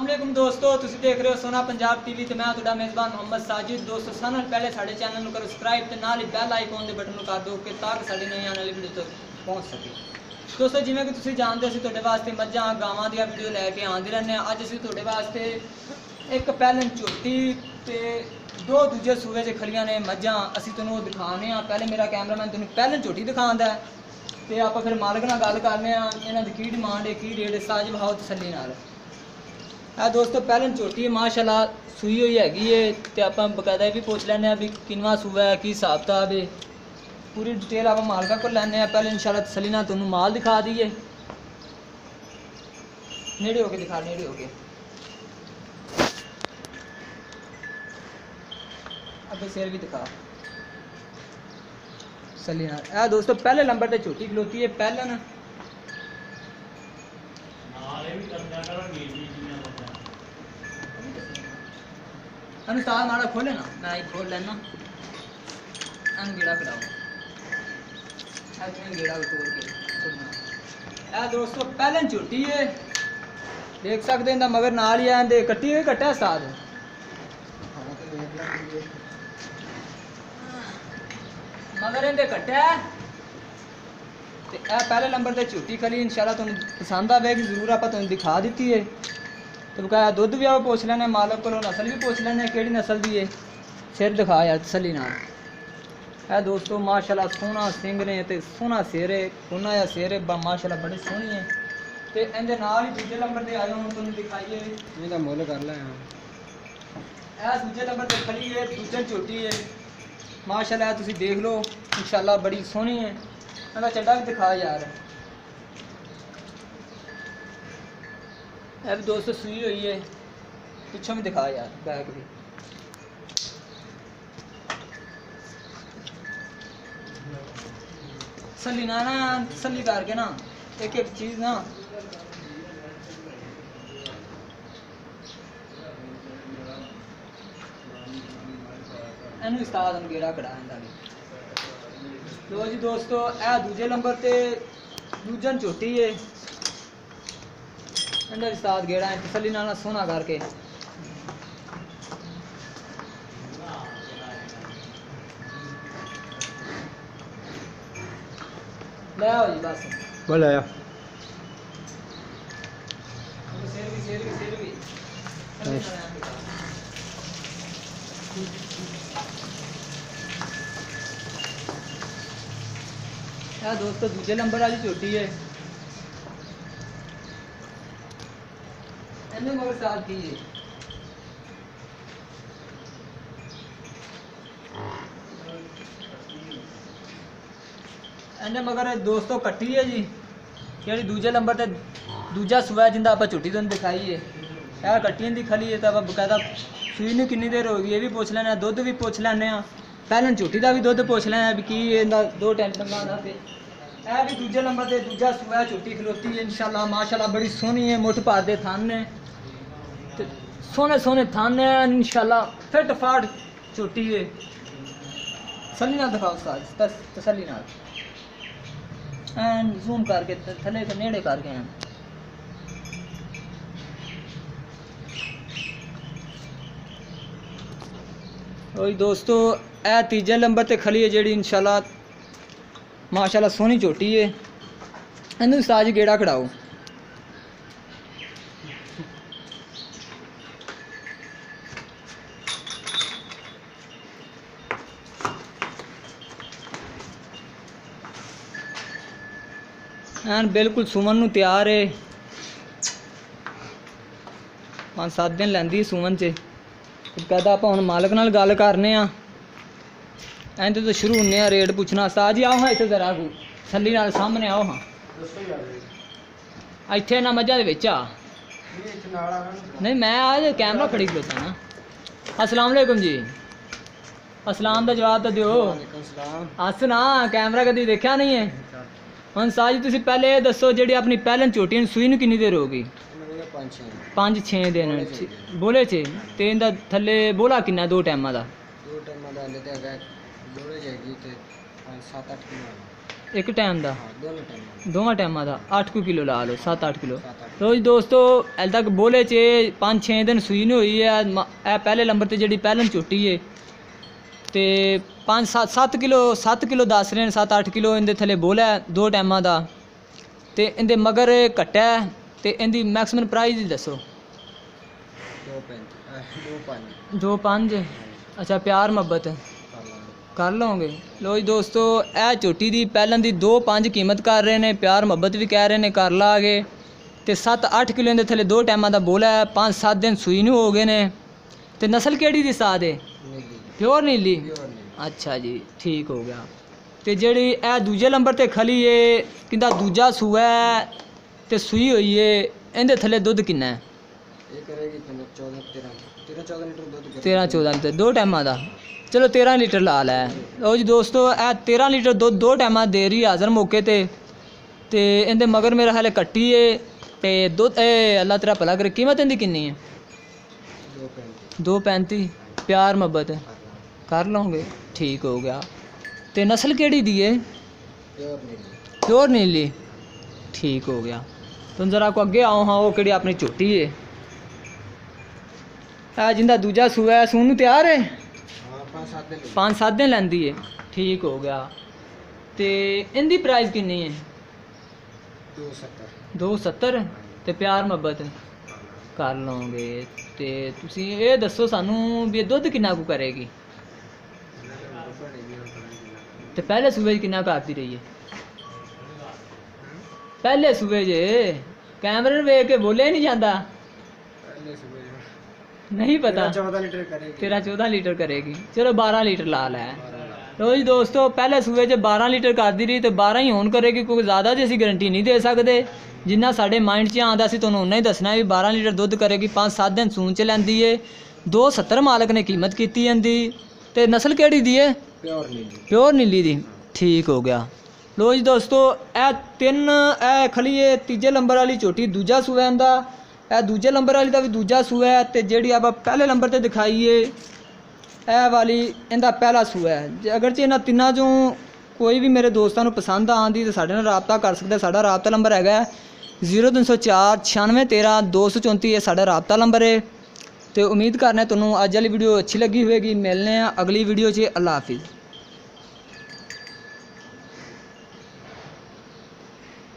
अस्सलामुअलैकुम दोस्तों, तुम देख रहे हो सोना पंजाब टीवी तो मैं तुहाडा मेज़बान मोहम्मद साजिद। दोस्तों सारे नाल पहले साडे चैनल नूं करो सब्सक्राइब ते नाल ही बैल आइकॉन दे बटन नूं कर दो कि ताकि साडी नई आने वाली वीडियो तक पहुंच सके। दोस्तों जिवें कि तुसीं जानदे असीं तुहाडे वास्ते मੱਝਾਂ गावां दी वीडियो लैके आंदे रहने। अज असीं तुहाडे वास्ते एक पैलन झोटी ते दो दूजे सूबे च खड़ियां ने मੱਝਾਂ असीं तुहानूं दिखाने। पहले मेरा कैमरामैन तुहानूं पैलन झोटी दिखांदा है ते आपां फिर मालक नाल गल करने इन्हां दी की डिमांड है, की रेट है, साज भाव तसल्ली नाल। दोस्तों पैलन झोटी माशाल्लाह सूई हुई हैगी है तो आप बकायदा भी पूछ लैने भी किनवा सूबा है, की हिसाब किताब है, पूरी डिटेल आप मालका को लैने। पहले इंशाल्लाह तसल्ली नाल तुहानूं माल दिखा दीए। नेड़े होके दिखा, नेड़े होके अब सिर भी दिखा तसल्ली नाल। दोस्तों पहले नंबर पर झोटी खलोती है पैलन। अनुस्ताद माड़ा खोले ना, मैं ही खोल लेना। गेड़ा कटाओ गेड़ा तोड़ के। दोस्तों पैलन झोटी है, देख सकते हैं मगर नाल ही आंदे कट्टी हुई कट्टा उस्ताद। मगर इनके कट्टा है ते पहले नंबर पर झोटी खली इंशाल्लाह तुहानूं पसंद आवेगी जरूर। आप तुहानूं दिखा दी है तो बकाया दुध भी आप पूछ लेने, मालक को नस्ल भी पूछ लेने कि नस्ल दी है। सिर दिखा यार तसल्ली नाल। दोस्तों माशाल्लाह सोहना सिंह ने ते सोहना सिर है, उन्ना या सिर है माशाल्लाह बड़ी सोहनी है। तो इहदे नाल ही दूजे नंबर पर आए हूँ तुहानूं दिखाइए इहदा मुੱਲ कर लै। दूजे नंबर पर खड़ी है दूजन झोटी है माशाल्लाह, तुसीं देख लो इंशाल्लाह बड़ी सोहनी है। इहदा चड्डा भी दिखा यार। भी दोस्तों सुई हुई है, पिछों भी दिखा यार बैग भी। तसल्ली ना तसल्ली करके ना एक एक चीज़ ना इनू उस्ताद हम गेड़ा कढ़ाएंदा भी। लो जी दोस्तों दूजे नंबर ते दूजन झोटी है अंदर उस्ताद गेड़ा है तसल्ली नाल सोना करके। ले आओ जी बस बोल आया। सिर भी दोस्तों दूजे नंबर वाली झोटी है मगर साल की है। मगर दोस्तों कट्टी है जी जी दूजे नंबर पर दूजा सूआ जिंदा आप झोटी तुहानूं दिखाई है। यार कट्टियां दी खली है तो आप बकायदा सूई नूं किन्नी देर होगी ये भी पूछ लैने, दुध भी पूछ लैने। पैलन झोटी का भी दुध पूछ लैने भी की दो टेंशन का। भी दूजे नंबर पर दूजा सूआ झोटी खलोती है इंशाल्लाह माशाल्लाह बड़ी सोहनी है। मुठ भार दे थन ने सोहने सोहने थन है इंशाल्लाह, फिट फाट झोटी है। तसल्ली नाल दिखाओ उस्ताद तसल्ली नाल जूम करके थले तो नेड़े करके हैं। और दोस्तों तीजे नंबर ते खली है जेड़ी इंशाल्लाह माशाल्लाह सोहनी झोटी है। इनू उस्ताद जी गेड़ा कढ़ाओ। बिल्कुल सुमन नूं तैयार है, 5-7 दिन लैंदी सुमन च। कहता आप हुण मालक नाल गल करने इंदे तो शुरू होने रेट पुछना। उस्ताद जी आओ हाँ इत्थे जरा को तसल्ली नाल सामने आओ हाँ इत्थे ना मੱਝਾਂ दे विच आ नहीं मैं आज कैमरा फड़ी खलोता ना। अस्सलाम वालेकुम जी। अस्सलाम दा जवाब तो दिओ। अस ना कैमरा कभी देखा नहीं है। हम साज जी पहले दसो जी अपनी पैलन झोटी सूई नूं किन्नी देर होगी? 5-6 दिन बोले चे ते इंदा थल्ले बोला किन्ना 2 टाइमां दा? 2 टाइमां दा बोले जाएगी ते 7-8 किलो एक टाइम का हाँ दोनों टाइम दोवां टाइमां का 8 किलो ला लो 7-8 किलो 7-8 तो जी दोस्तों हल तक बोले च 5-6 दिन सूई नहीं हुई है ए पहले नंबर ते जी पहलन झोटी है तो 5-7 किलो दस रहे हैं 7-8 किलो इनके थले बोला है 2 टाइमां का तो इनके मगर घट्ट है तो इनकी मैक्सिमम प्राइस ही दसो 2-5 अच्छा प्यार मुहब्बत कर लोगे लो जी दोस्तों ए झोटी की पहलन की 2-5 कीमत कर रहे हैं प्यार मुहब्बत भी कह रहे हैं कर ला गए तो 7-8 किलो के थले 2 टाइमां का बोला है 5-7 दिन सूई नहीं हो गए ने तो नस्ल केड़ी दी साथ है प्योर नीली अच्छा जी ठीक हो गया तो जी ए दूजे नंबर ते खली है किंदा दूजा सूआ है तो सूई हुई है इनके थले दुध किन्ना है 13-14 लीटर 2 टाइमां का चलो 13 लीटर ला लै लो जी दोस्तों ए 13 लीटर दुध 2 टाइमां दे रही हाज़र मौके ते इनके मगर मेरा हाले कट्टी है तो दुध अल्लाह तेरा भला करे कीमत इनकी किन्नी है 2.35 प्यार मुहब्बत कर लोगे ठीक हो गया तो नस्ल केड़ी दी है प्योर नीली ठीक हो गया तुम जरा को अगे आओ हाँ वो केड़ी अपनी झोटी है जिंदा दूजा सूआ है सून तैयार है 5-7 दिन लैंदी है ठीक हो गया तो इनकी प्राइस किन्नी है 270 तो प्यार मुहब्बत कर लोगे तो तुसी ये दसो सानू भी दुध किन्ना को करेगी तो पहले सूबे किन्ना करती रही है पहले सूबे जे कैमरे वेख के बोले नहीं जाता नहीं पता 13-14 लीटर करेगी चलो 12 लीटर ला लै लो जी दोस्तों पहले सूबे च 12 लीटर करती रही तो 12 ही होन करेगी क्योंकि ज़्यादा जी असी गारंटी नहीं दे सकते जिन्ना साढ़े माइंड च आंदा सी तुहानूं उन्ना ही दसना भी 12 लीटर दुध करेगी 5-7 दिन सून च लैंदी है 270 मालक ने कीमत की इनकी तो नस्ल केड़ी दी है प्योर नीली दी ठीक हो गया लो जी दोस्तों ए खली है तीजे नंबर वाली झोटी दूजा सूआ इनका दूजे नंबर वाली का भी दूजा सूआ है तो जी आप पहले नंबर पर दिखाई है ए वाली इनका पहला सूआ है अगर जे इन्होंने तिना चों कोई भी मेरे दोस्तों को पसंद आती तो साढ़े नाल राबता कर सकते साढ़ा राबता नंबर है 0304 96 13 234 ये साढ़ा राबता नंबर है तो उम्मीद करना तुहानूं अज वाली वीडियो अच्छी लगी होगी मिलने अगली वीडियो च अल्लाह हाफिज़।